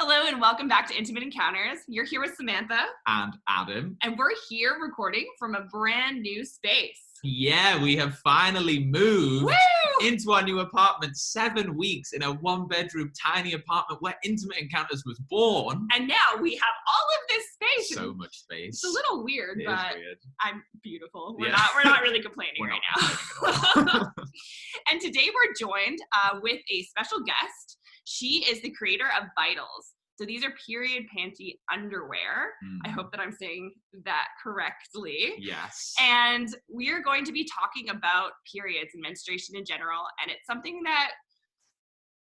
Hello and welcome back to Intimate Encounters. You're here with Samantha. And Adam. And we're here recording from a brand new space. Yeah, we have finally moved Woo! into our new apartment, 7 weeks in a one-bedroom tiny apartment where Intimate Encounters was born. And now we have all of this space. So much space. It's a little weird, It but is weird. I'm beautiful. We're Yeah. not really complaining We're right not complaining now. And today we're joined with a special guest. She is the creator of Vitals. So these are period panty underwear. I hope that I'm saying that correctly. Yes. And we're going to be talking about periods and menstruation in general. And it's something that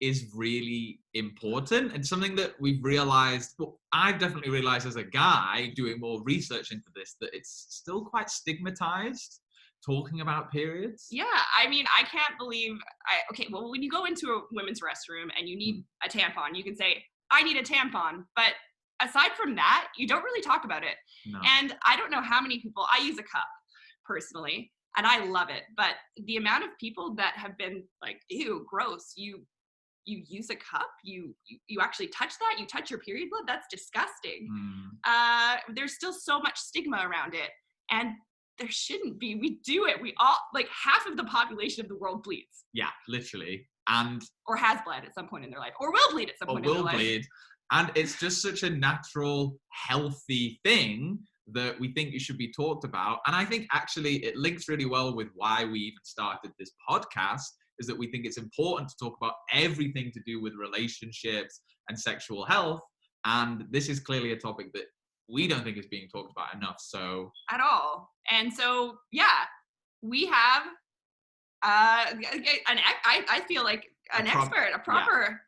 is really important and something that we've realized, well, I've definitely realized as a guy doing more research into this, that it's still quite stigmatized talking about periods. Yeah, I mean, I can't believe, when you go into a women's restroom and you need a tampon, you can say, I need a tampon. But aside from that, you don't really talk about it. No. And I don't know how many people, I use a cup personally, and I love it. But the amount of people that have been like, ew, gross, you use a cup, you actually touch that, you touch your period blood, that's disgusting. There's still so much stigma around it. And there shouldn't be. We do it. We all, like, half of the population of the world bleeds. Yeah, literally. Or has bled at some point in their life, or will bleed at some point in their life. Bleed. And it's just such a natural, healthy thing that we think it should be talked about. And I think actually it links really well with why we even started this podcast, is that we think it's important to talk about everything to do with relationships and sexual health. And this is clearly a topic that we don't think is being talked about enough. So at all. And so, yeah, we have I feel like an expert, a proper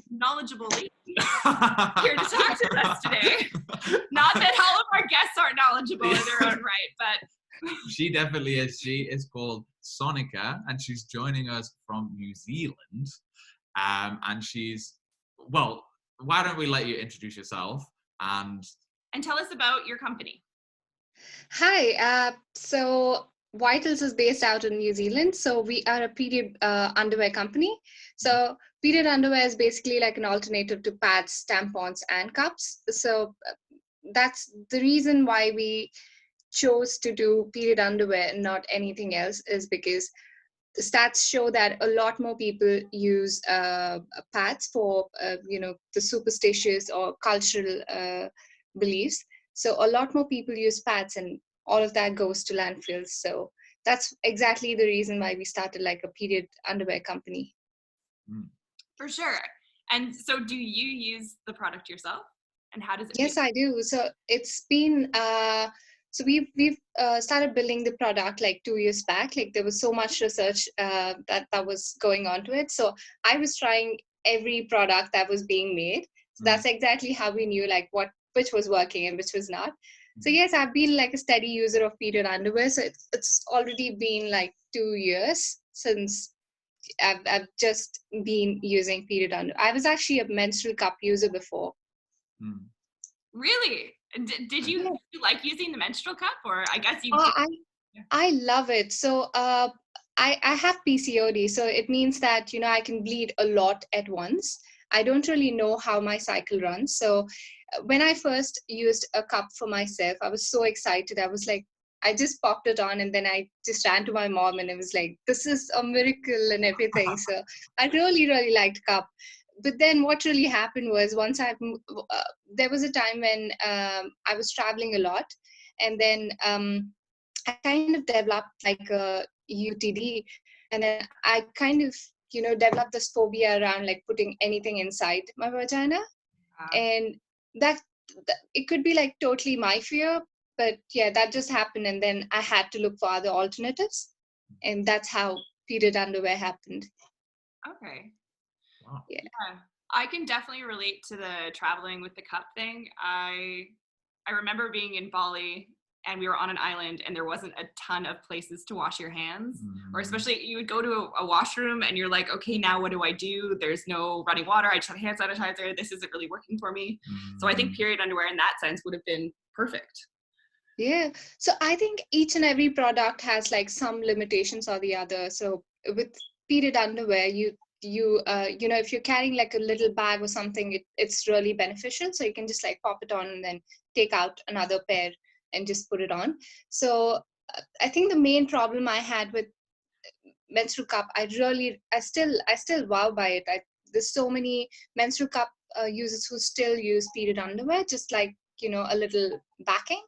knowledgeable lady here to talk to us today. Not that all of our guests aren't knowledgeable in their own right, but she definitely is. She is called Sonica, and she's joining us from New Zealand. And she's, well, why don't we let you introduce yourself and tell us about your company. Hi, so Vitals is based out in New Zealand. So we are a period underwear company. So period underwear is basically like an alternative to pads, tampons, and cups. So that's the reason why we chose to do period underwear and not anything else, is because the stats show that a lot more people use pads for, the superstitious or cultural beliefs. So a lot more people use pads, and all of that goes to landfills. So that's exactly the reason why we started like a period underwear company. For sure. And so do you use the product yourself? And how does it Yes, I do. So it's been, so we've started building the product like 2 years back. Like there was so much research that was going on to it. So I was trying every product that was being made. So that's exactly how we knew like which was working and which was not. So yes, I've been like a steady user of period underwear. So it's already been like 2 years since I've just been using period underwear. I was actually a menstrual cup user before. Really? Did you like using the menstrual cup, or I guess you? I love it. So I have PCOD, so it means that I can bleed a lot at once. I don't really know how my cycle runs. So when I first used a cup for myself, I was so excited. I was like, I just popped it on, and then I just ran to my mom, and it was like, this is a miracle and everything. So I really, really liked cup. But then what really happened was once there was a time when I was traveling a lot, and then I kind of developed like a UTD, and then I kind of developed this phobia around like putting anything inside my vagina. And that it could be like totally my fear, but yeah, that just happened, and then I had to look for other alternatives, and that's how period underwear happened. Okay. Wow. Yeah, I can definitely relate to the traveling with the cup thing. I remember being in Bali, and we were on an island, and there wasn't a ton of places to wash your hands, or especially you would go to a washroom and you're like, okay, now what do I do? There's no running water. I just have hand sanitizer. This isn't really working for me. So I think period underwear in that sense would have been perfect. Yeah. So I think each and every product has like some limitations or the other. So with period underwear, if you're carrying like a little bag or something, it's really beneficial. So you can just like pop it on and then take out another pair and just put it on. So I think the main problem I had with menstrual cup, I still wow by it. There's so many menstrual cup users who still use period underwear, just like a little backing.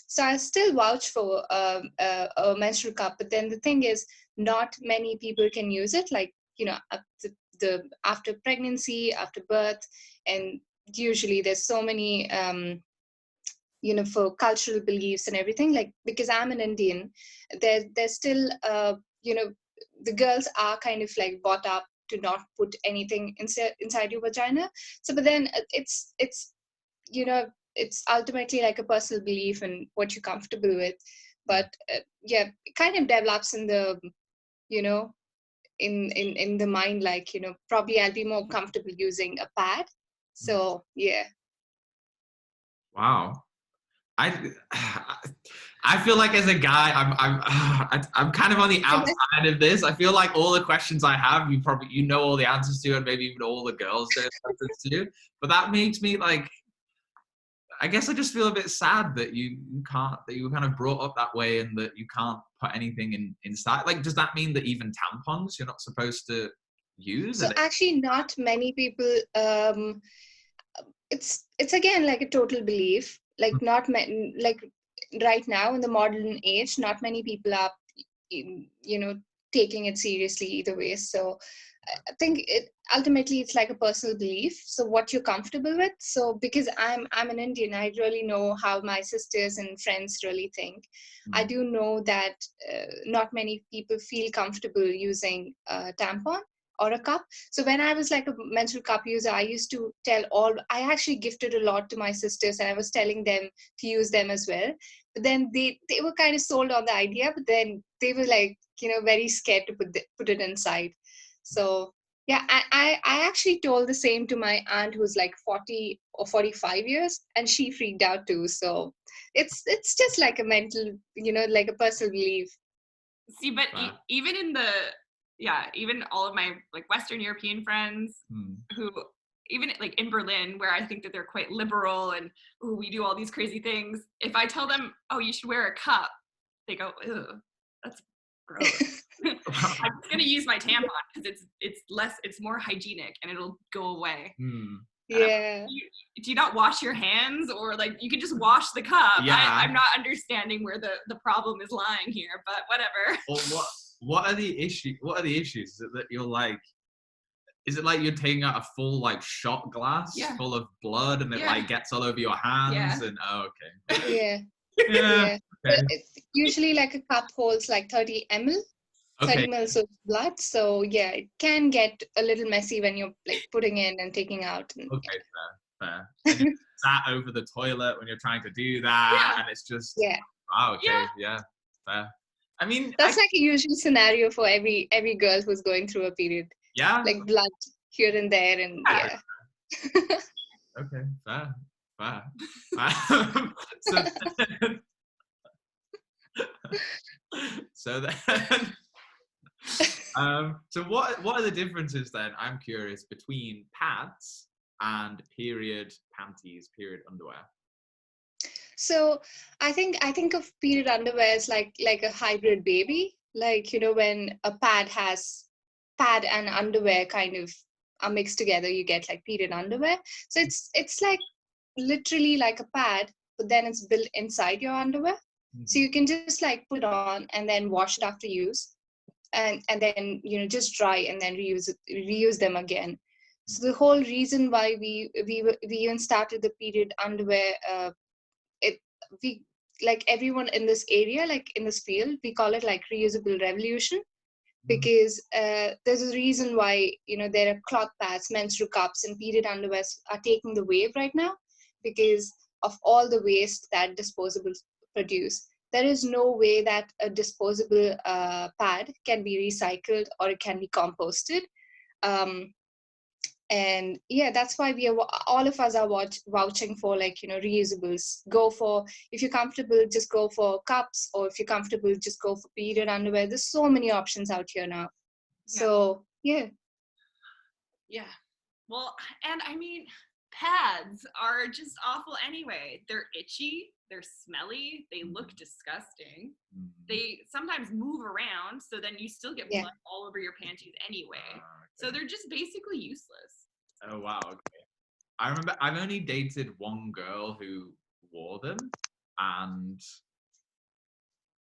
So I still vouch for a menstrual cup, but then the thing is, not many people can use it. Like up to the after pregnancy, after birth, and usually there's so many for cultural beliefs and everything. Like because I'm an Indian, there's still you know the girls are kind of like brought up to not put anything inside your vagina. So but then you know it's ultimately like a personal belief and what you're comfortable with. But yeah, it kind of develops in the you know in the mind, like probably I'll be more comfortable using a pad. So yeah. Wow. I I feel like as a guy, I'm kind of on the outside of this. I feel like all the questions I have, you know all the answers to, and maybe even all the girls know the answers to. But that makes me like, I guess I just feel a bit sad that you can't, that you were kind of brought up that way, and that you can't put anything inside. Like, does that mean that even tampons you're not supposed to use? So actually, not many people. It's again like a total belief. Like like right now in the modern age, not many people are you know taking it seriously either way. So I think it's like a personal belief. So what you're comfortable with. So because I'm an Indian, I really know how my sisters and friends really think. I do know that not many people feel comfortable using a tampon or a cup. So when I was like a menstrual cup user, I actually gifted a lot to my sisters, and I was telling them to use them as well. But then they were kind of sold on the idea, but then they were like very scared to put it inside. So yeah, I actually told the same to my aunt who's like 40 or 45 years, and she freaked out too. So it's just like a mental, like a personal belief. See, but even in the even all of my like Western European friends who even like in Berlin, where I think that they're quite liberal and we do all these crazy things. If I tell them, oh, you should wear a cup, they go, ew, that's gross. I'm just gonna use my tampon because it's more hygienic and it'll go away. Yeah. Do you not wash your hands, or like you can just wash the cup? Yeah. I'm not understanding where the problem is lying here, but whatever. Well, what are the issues? What are the issues? Is it that you're like, is it like you're taking out a full like shot glass full of blood, and it like gets all over your hands? And okay. Yeah. Yeah. Okay. Usually like a cup holds like 30 ml. 30 mils of blood. So yeah, it can get a little messy when you're like putting in and taking out. And, okay, fair. And you sat over the toilet when you're trying to do that, and it's just wow. Okay, yeah, fair. I mean, that's like a usual scenario for every girl who's going through a period. Yeah, like blood here and there, and Okay, fair. So then. So what are the differences then? I'm curious, between pads and period panties, period underwear. So I think of period underwear as like a hybrid baby. Like when a pad and underwear kind of are mixed together, you get like period underwear. So it's like literally like a pad, but then it's built inside your underwear. So you can just like put it on and then wash it after use, and then just dry and then reuse them again. So the whole reason why we even started the period underwear, it we like everyone in this area, like in this field, we call it like reusable revolution, because there's a reason why there are cloth pads, menstrual cups, and period underwear are taking the wave right now, because of all the waste that disposables produce. There is no way that a disposable pad can be recycled or it can be composted. And yeah, that's why all of us are vouching for like reusables. Go for, if you're comfortable, just go for cups, or if you're comfortable, just go for period underwear. There's so many options out here now. Yeah. So yeah. Yeah. Well, and I mean, pads are just awful anyway. They're itchy, they're smelly, they look disgusting. Mm. They sometimes move around, so then you still get Yeah. blood all over your panties anyway. So Okay. they're just basically useless. Oh wow. Okay. I remember I've only dated one girl who wore them, and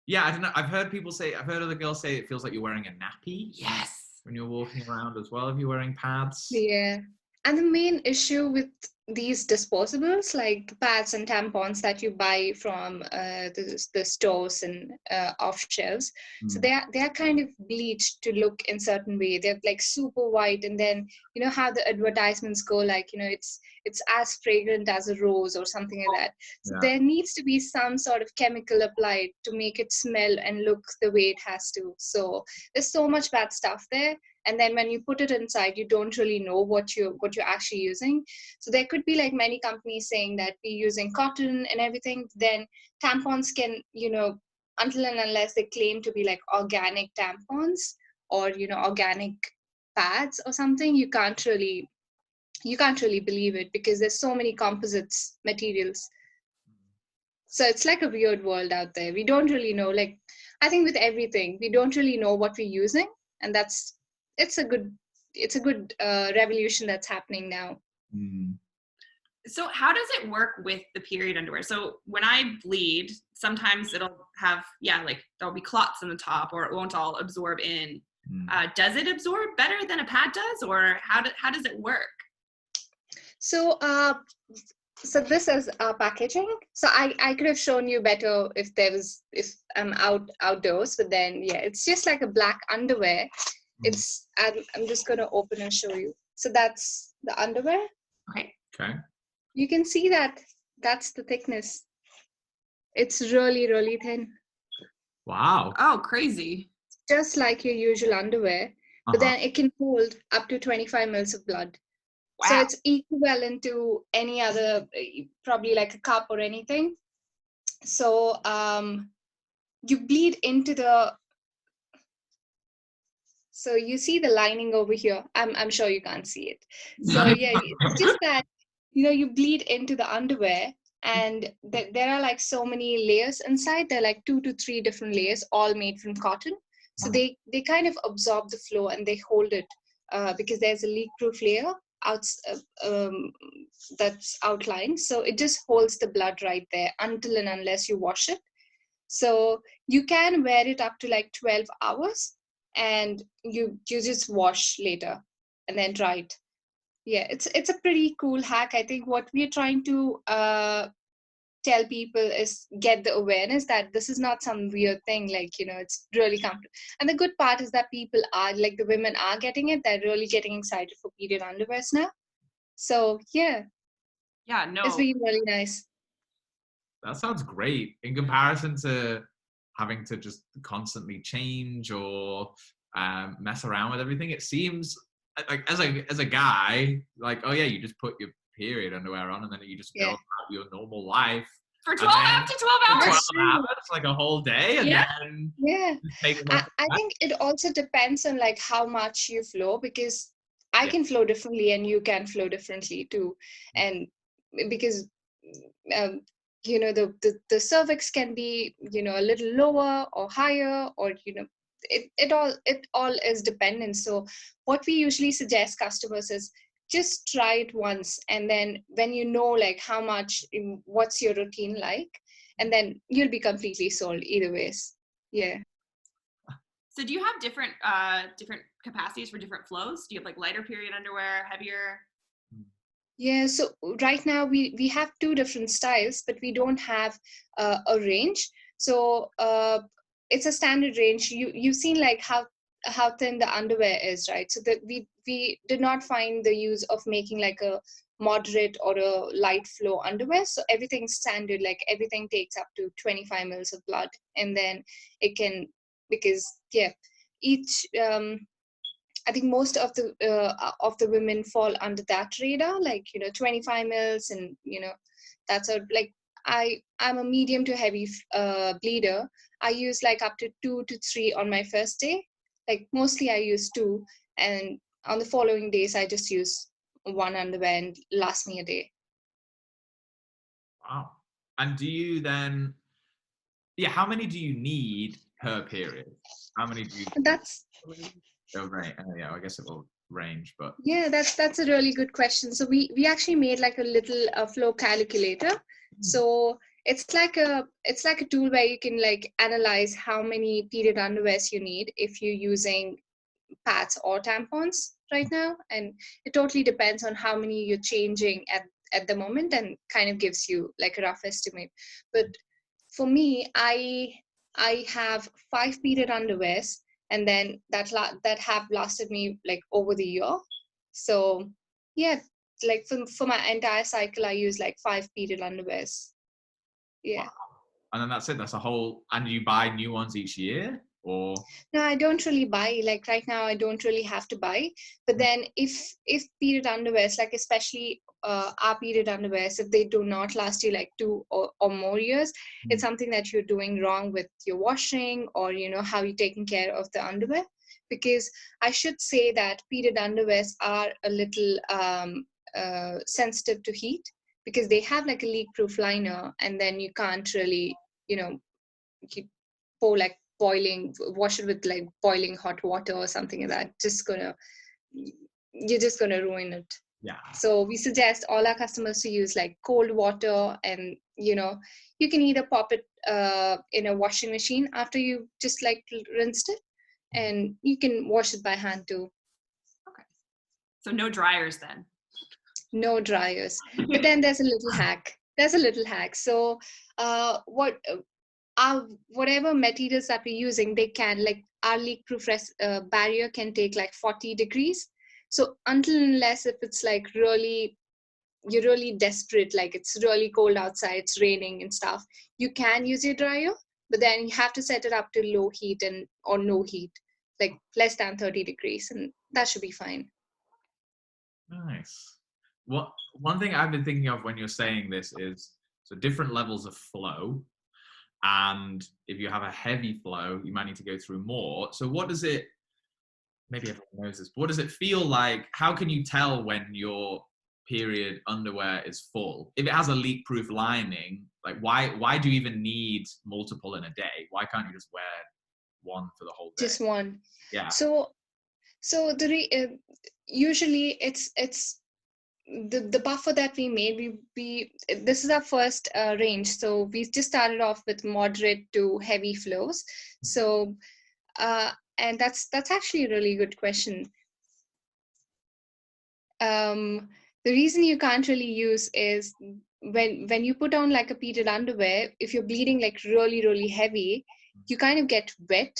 yeah, I don't know. I've heard other girls say it feels like you're wearing a nappy Yes. when you're walking around as well if you're wearing pads. Yeah. And the main issue with these disposables, like pads and tampons that you buy from the stores and off shelves, so Mm. they are kind of bleached to look in certain way. They're like super white, and then you know how the advertisements go, like you know it's as fragrant as a rose or something like that. So Yeah. there needs to be some sort of chemical applied to make it smell and look the way it has to. So there's so much bad stuff there, and then when you put it inside you don't really know what you're actually using. So there could be like many companies saying that we're using cotton and everything, then tampons can, you know, until and unless they claim to be like organic tampons or you know organic pads or something, you can't really believe it because there's so many composites materials. So it's like a weird world out there. We don't really know, like I think with everything we don't really know what we're using, and it's a good it's a good revolution that's happening now. Mm. So how does it work with the period underwear? So when I bleed, sometimes it'll have, yeah, like there'll be clots in the top or it won't all absorb in. Mm. Does it absorb better than a pad does, or how does it work? So so this is our packaging. So I could have shown you better if I'm outdoors, but then yeah, it's just like a black underwear. Mm. I'm just gonna open and show you. So that's the underwear. Okay. Okay. You can see that that's the thickness. It's really, really thin, Wow. Oh, crazy. just like your usual underwear, but Uh-huh. then it can hold up to 25 mils of blood. So Wow. it's equivalent to any other, probably like a cup or anything. So you bleed into the, so you see the lining over here. I'm sure you can't see it. So yeah, it's just that, you know, you bleed into the underwear, and there are like so many layers inside. There are like 2 to 3 different layers, all made from cotton. So Uh-huh. they kind of absorb the flow and they hold it, because there's a leak-proof layer out, that's outlined. So it just holds the blood right there until and unless you wash it. So you can wear it up to like 12 hours, and you just wash later and then dry it. Yeah, it's a pretty cool hack. I think what we're trying to tell people is get the awareness that this is not some weird thing, like you know, it's really comfortable. And the good part is that people are like, the women are getting it, they're really getting excited for period underwears now. So yeah, Yeah, it's no. been really nice. That sounds great in comparison to having to just constantly change or mess around with everything. It seems like as a guy, like oh yeah, you just put your period underwear on and then you just go Yeah, about your normal life, For and 12 then after 12 for 12 hours. that's true. hours, like a whole day, and Yeah. then Yeah, just take them I, off. I think it also depends on like how much you flow, because I Yeah. can flow differently and you can flow differently too. And because um, you know, the cervix can be, you know, a little lower or higher, or you know, it all is dependent. So what we usually suggest customers is just try it once, and then when you know like how much, what's your routine like, and then you'll be completely sold either ways. Yeah. So do you have different capacities for different flows? Do you have like lighter period underwear, heavier? Yeah, so right now we have 2 different styles, but we don't have a range. So it's a standard range. You've seen like how thin the underwear is, right? So that we did not find the use of making like a moderate or a light flow underwear. So everything's standard. Like everything takes up to 25 mils of blood, and then it can, because yeah, each I think most of the women fall under that radar, like you know, 25 mils, and you know, that's a like I'm a medium to heavy bleeder. I use like up to 2 to 3 on my first day, Like mostly I use two, and on the following days I just use one underwear and lasts me a day. Wow. And do you then, yeah, how many do you need per period? How many do you, And that's oh, right. Yeah, I guess it will range, but Yeah, that's a really good question. So we actually made like a little flow calculator. So it's like a tool where you can like analyze how many period underwears you need if you're using pads or tampons right now, and it totally depends on how many you're changing at the moment, and kind of gives you like a rough estimate. But for me, I have 5 period underwears, and then that have lasted me like over the year. So yeah, like for my entire cycle, I use like 5 period underwears. wow. Yeah. And then that's it. That's a whole, and you buy new ones each year or? No, I don't really buy. Like right now, I don't really have to buy. But then, if period underwears, like especially our period underwears, if they do not last you like 2 or more years, it's something that you're doing wrong with your washing, or how you're taking care of the underwear. Because I should say that period underwears are a little sensitive to heat, because they have like a leak-proof liner, and then you can't really, you know, keep pour like boiling wash it with like boiling hot water or something like that. You're just gonna ruin it. Yeah. So we suggest all our customers to use like cold water, and you can either pop it in a washing machine after you just like rinsed it, and you can wash it by hand too. Okay. So no dryers then. No dryers. But then there's a little hack. So whatever materials that we're using, they can like our leak proof barrier can take like 40 degrees. So until unless if it's like you're really desperate, like it's really cold outside, it's raining and stuff, you can use your dryer, but then you have to set it up to low heat and or no heat, like less than 30 degrees, and that should be fine. Nice. What one thing I've been thinking of when you're saying this is so different levels of flow. And if you have a heavy flow, you might need to go through more. So what does it, maybe everyone knows this, but what does it feel like? How can you tell when your period underwear is full? If it has a leak proof lining, like why do you even need multiple in a day? Why can't you just wear one for the whole day? Just one. Yeah. So usually it's the buffer that we made. We This is our first range, so we just started off with moderate to heavy flows. So and that's actually a really good question. The reason you can't really use is when you put on like a pleated underwear, if you're bleeding like really heavy, you kind of get wet,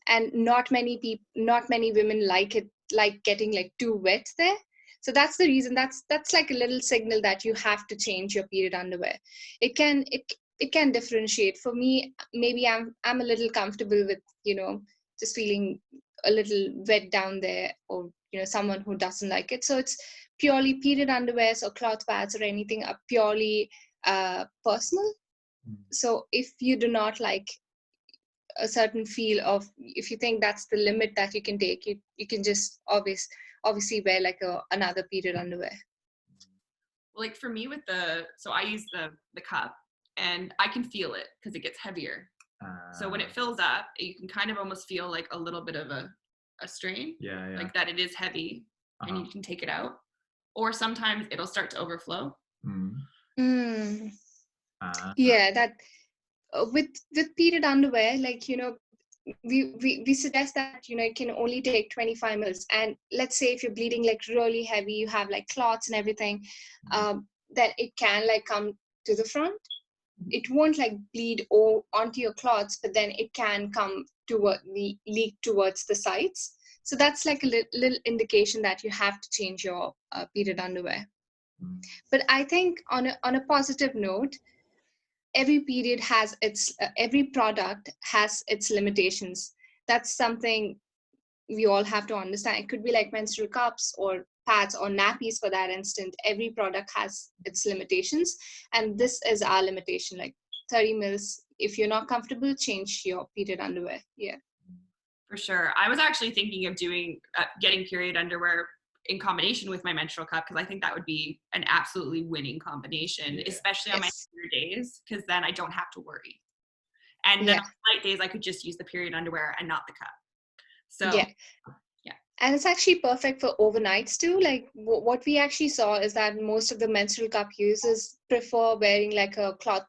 and not many women like it, like getting like too wet there. So that's the reason. That's like a little signal that you have to change your period underwear. It can differentiate. For me, maybe I'm a little comfortable with just feeling a little wet down there, or someone who doesn't like it. So it's purely period underwears or cloth pads or anything are purely personal. So if you do not like a certain feel of, if you think that's the limit that you can take, you can just obviously wear like another period underwear. Like for me with so I use the cup, and I can feel it because it gets heavier. So when it fills up, you can kind of almost feel like a little bit of a strain, Yeah. like that it is heavy, and you can take it out. Or sometimes it'll start to overflow. Mm. Yeah, that with period underwear, like we suggest that it can only take 25 mils, and let's say if you're bleeding like really heavy, you have like clots and everything, then it can like come to the front. It won't like bleed onto your clots, but then it can come toward the leak towards the sides. So that's like a little indication that you have to change your period underwear. But I think on a positive note, every product has its limitations. That's something we all have to understand. It could be like menstrual cups or pads or nappies for that instant. Every product has its limitations, and this is our limitation, like 30 mils. If you're not comfortable, change your period underwear. Yeah. For sure. I was actually thinking of doing getting period underwear in combination with my menstrual cup because I think that would be an absolutely winning combination, especially on my Yes. period days, because then I don't have to worry. And then Yeah. on light days, I could just use the period underwear and not the cup. So Yeah. yeah. And it's actually perfect for overnights too. Like what we actually saw is that most of the menstrual cup users prefer wearing like a cloth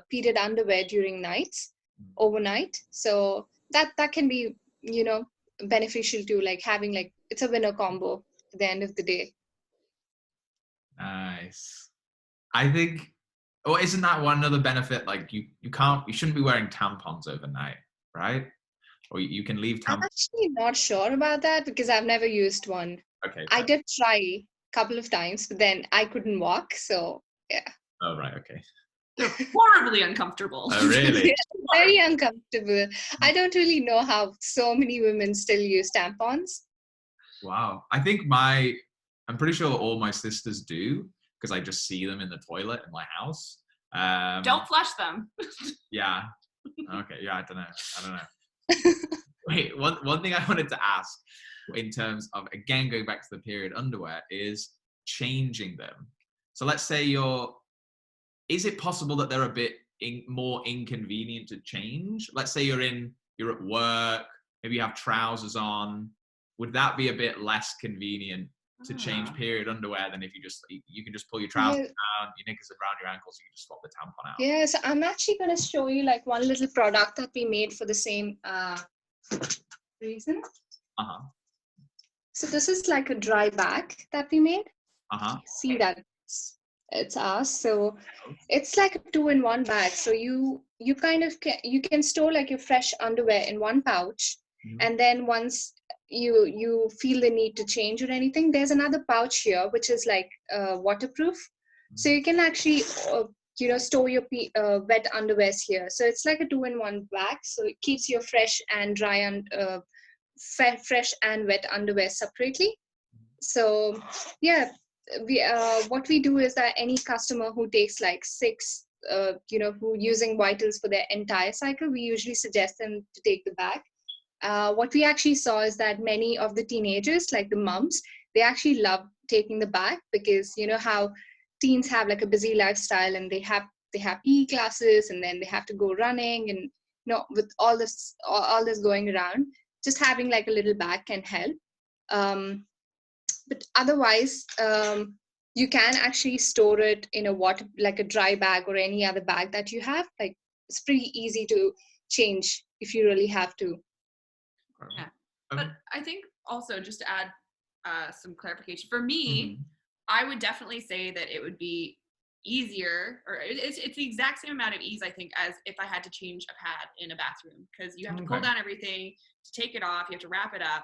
period underwear during nights, overnight. So that can be, beneficial too. Like having like it's a winner combo at the end of the day. Nice. I think, oh, isn't that one other benefit? Like you shouldn't be wearing tampons overnight, right? Or you can leave I'm tampons. actually not sure about that because I've never used one. Okay, I fine. did try a couple of times, but then I couldn't walk. So yeah. Oh, right, okay. They're horribly uncomfortable. Oh, really? Yeah, very uncomfortable. I don't really know how so many women still use tampons. Wow. I'm pretty sure all my sisters do because I just see them in the toilet in my house. Don't flush them. Yeah. Okay. Yeah. I don't know. Wait. One thing I wanted to ask, in terms of again going back to the period underwear, is changing them. So let's say is it possible that they're a bit more inconvenient to change? Let's say you're at work, maybe you have trousers on. Would that be a bit less convenient to change period underwear than if you can just pull your trousers Yeah, down, your knickers around your ankles, you can just swap the tampon out? yeah. So I'm actually going to show you like one little product that we made for the same reason. Uh-huh. So this is like a dry bag that we made. Uh-huh. See that it's ours. So it's like a two-in-one bag. So you kind of you can store like your fresh underwear in one pouch, Mhm. and then once you feel the need to change or anything, there's another pouch here which is like waterproof. So you can actually store your wet underwears here. So it's like a two-in-one bag. So it keeps your fresh and dry and fresh and wet underwear separately. So yeah, we what we do is that any customer who takes like six who using vitals for their entire cycle, we usually suggest them to take the bag. What we actually saw is that many of the teenagers, like the moms, they actually love taking the bag because you know how teens have like a busy lifestyle and they have PE classes and then they have to go running and with all this going around, just having like a little bag can help. But otherwise, you can actually store it in a water, like a dry bag or any other bag that you have. Like it's pretty easy to change if you really have to. Yeah. But I think also just to add some clarification, for me, Mhm. I would definitely say that it would be easier, or it's the exact same amount of ease, I think, as if I had to change a pad in a bathroom, because you have to pull Okay. down everything to take it off. You have to wrap it up.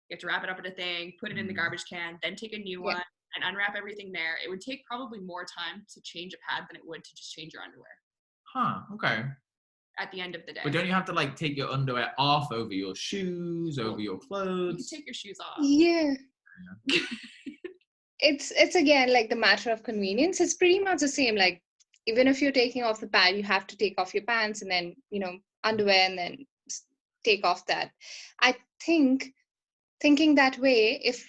You have to wrap it up in a thing, put it in the Mhm. garbage can, then take a new Yeah. one and unwrap everything there. It would take probably more time to change a pad than it would to just change your underwear Huh. Okay. at the end of the day. But don't you have to like take your underwear off over your shoes, over your You can clothes? take your shoes off. Yeah. Yeah. It's again like the matter of convenience. It's pretty much the same. Like even if you're taking off the pad, you have to take off your pants and then underwear and then take off that. I think thinking that way, if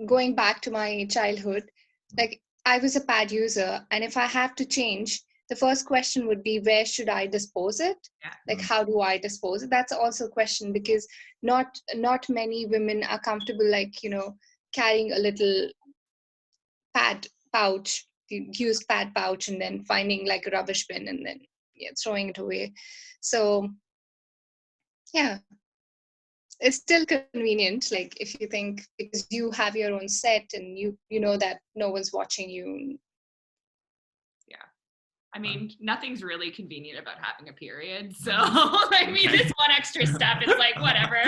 going back to my childhood, like I was a pad user, and if I have to change, the first question would be where should I dispose it? Yeah. Like how do I dispose it? That's also a question because not many women are comfortable like carrying a little pad pouch, the used pad pouch, and then finding like a rubbish bin and then throwing it away. So yeah, it's still convenient like if you think because you have your own set and you know that no one's watching you. Yeah. I mean, nothing's really convenient about having a period. So, Mm. I mean, Okay. this one extra step, it's like, whatever.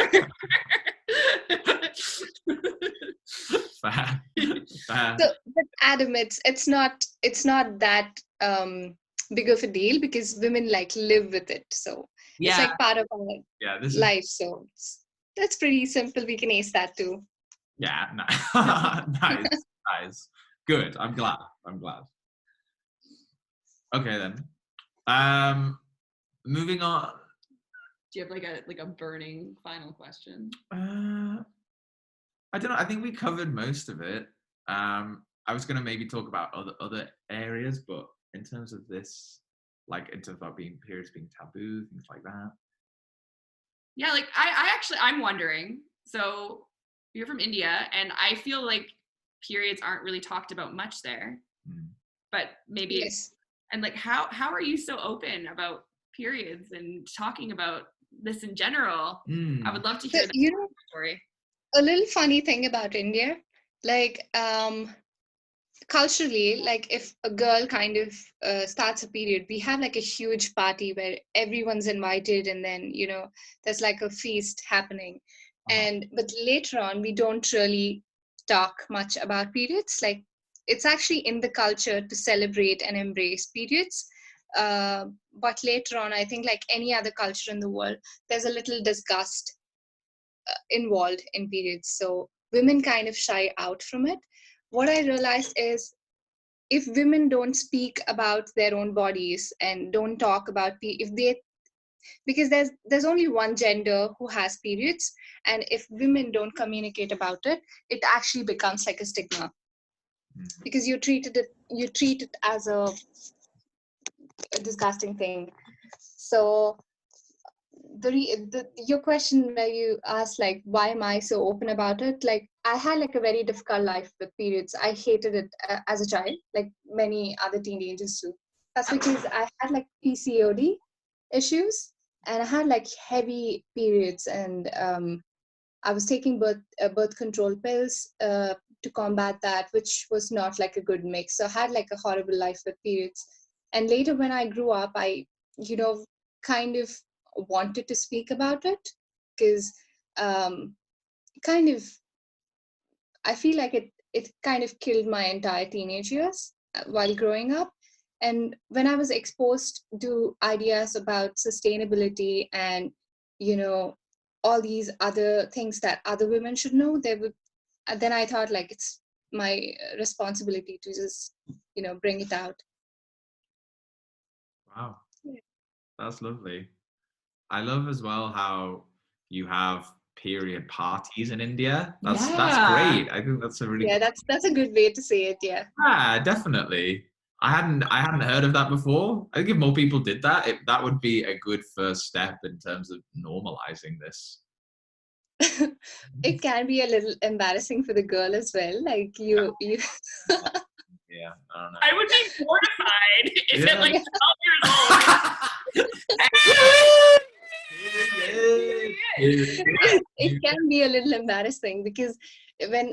Fair. Fair. So but Adam, it's not that big of a deal because women like live with it, so it's Yeah. like part of our Yeah. This is. life. So that's pretty simple. We can ace that too. Yeah. Nice. Nice. Good. I'm glad. I'm glad. Okay then. Moving on. Do you have like a burning final question? I don't know. I think we covered most of it. I was going to maybe talk about other areas, but in terms of this, like in terms of being periods being taboo, things like that. Yeah, like I'm wondering. So you're from India, and I feel like periods aren't really talked about much there. Mm. But maybe Yes. and like how are you so open about periods and talking about this in general? I would love to So, hear the story. a little funny thing about India, like culturally, like if a girl kind of starts a period, we have like a huge party where everyone's invited, and then there's like a feast happening. Uh-huh. And but later on, we don't really talk much about periods. Like it's actually in the culture to celebrate and embrace periods. But later on, I think like any other culture in the world, there's a little disgust involved in periods. So women kind of shy out from it. What I realized is if women don't speak about their own bodies and don't talk about if they, because there's only one gender who has periods, and if women don't communicate about it, it actually becomes like a stigma, Mm. because you treat it as a disgusting thing. So your question where you asked like why am I so open about it, like I had like a very difficult life with periods. I hated it as a child, like many other teenagers too. That's because I had like PCOD issues, and I had like heavy periods, and I was taking birth control pills to combat that, which was not like a good mix. So I had like a horrible life with periods. And later, when I grew up, I, kind of wanted to speak about it, because kind of I feel like it kind of killed my entire teenage years while growing up. And when I was exposed to ideas about sustainability and, you know, all these other things that other women should know, then I thought like it's my responsibility to just, bring it out. Wow, that's lovely. I love as well how you have period parties in India. That's Yeah. great. I think that's a really Yeah, that's a good way to say it. Yeah. definitely. I hadn't heard of that before. I think if more people did that, that would be a good first step in terms of normalizing this. It can be a little embarrassing for the girl as well. Like you Yeah, I don't know. I would be mortified if at Yeah. like 12 years it can be a little embarrassing, because when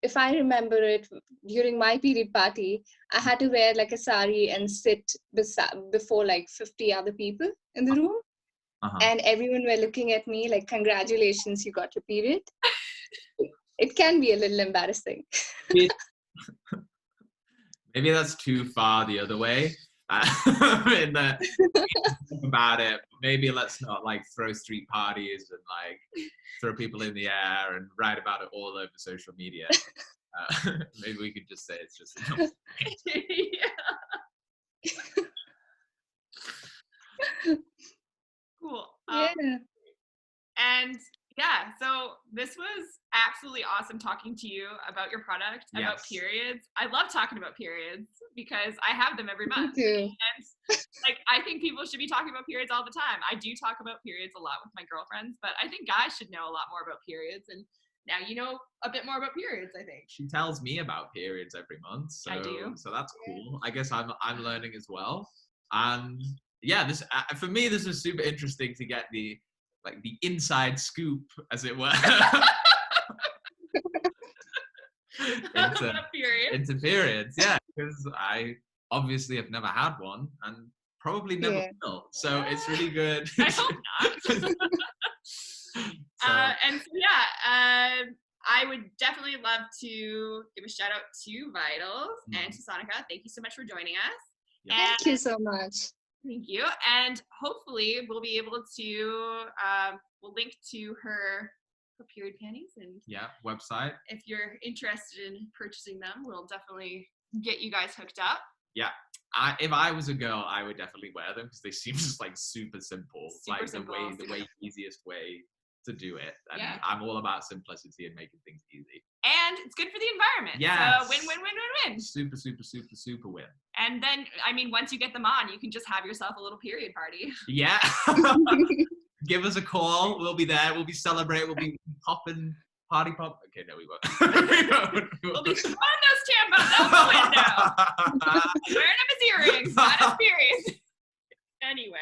if I remember it, during my period party, I had to wear like a sari and sit before like 50 other people in the room, Uh-huh. and everyone were looking at me like, congratulations, you got your period. It can be a little embarrassing. Maybe that's too far the other way. In the Think about it. Maybe let's not like throw street parties and like throw people in the air and write about it all over social media. Maybe we could just say it's just a normal thing. yeah. Cool. Yeah. And yeah, so this was absolutely awesome talking to you about your product, about Yes. periods. I love talking about periods because I have them every Me month. too. And like I think people should be talking about periods all the time. I do talk about periods a lot with my girlfriends, but I think guys should know a lot more about periods, and now you know a bit more about periods, I think. She tells me about periods every month, so I do. that's cool. I guess I'm learning as well. And yeah, this for me this was super interesting to get the inside scoop, as it were, into Periods. into periods. Yeah, because I obviously have never had one and probably never Yeah. will. So it's really good. I hope not. So, And so yeah, I would definitely love to give a shout out to Vitals and to Sonica. Thank you so much for joining us. Yeah. And Thank you so much. thank you. And hopefully we'll be able to we'll link to her period panties, and yeah, website. if you're interested in purchasing them, we'll definitely get you guys hooked up. Yeah. if I was a girl, I would definitely wear them because they seem just like super simple. Super like simple, the way easiest way to do it. And Yeah. I'm all about simplicity and making things easy. And it's good for the environment. Yes. So win, win, win, win, win. Super, super, super, super win. And then, I mean, once you get them on, you can just have yourself a little period party. Yeah. Give us a call. We'll be there. We'll be celebrating. We'll be popping, party pop. Okay, no, we won't. We'll be throwing those tampons out the window. Wearing them as earrings, not as periods. Anyway,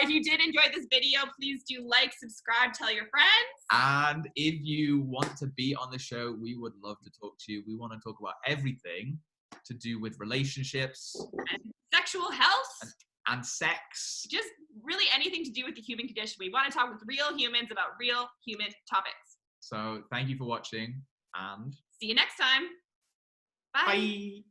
if you did enjoy this video, please do like, subscribe, tell your friends. And if you want to be on the show, we would love to talk to you. We want to talk about everything to do with relationships and sexual health and sex. Just really anything to do with the human condition. We want to talk with real humans about real human topics. So thank you for watching and see you next time. Bye. Bye.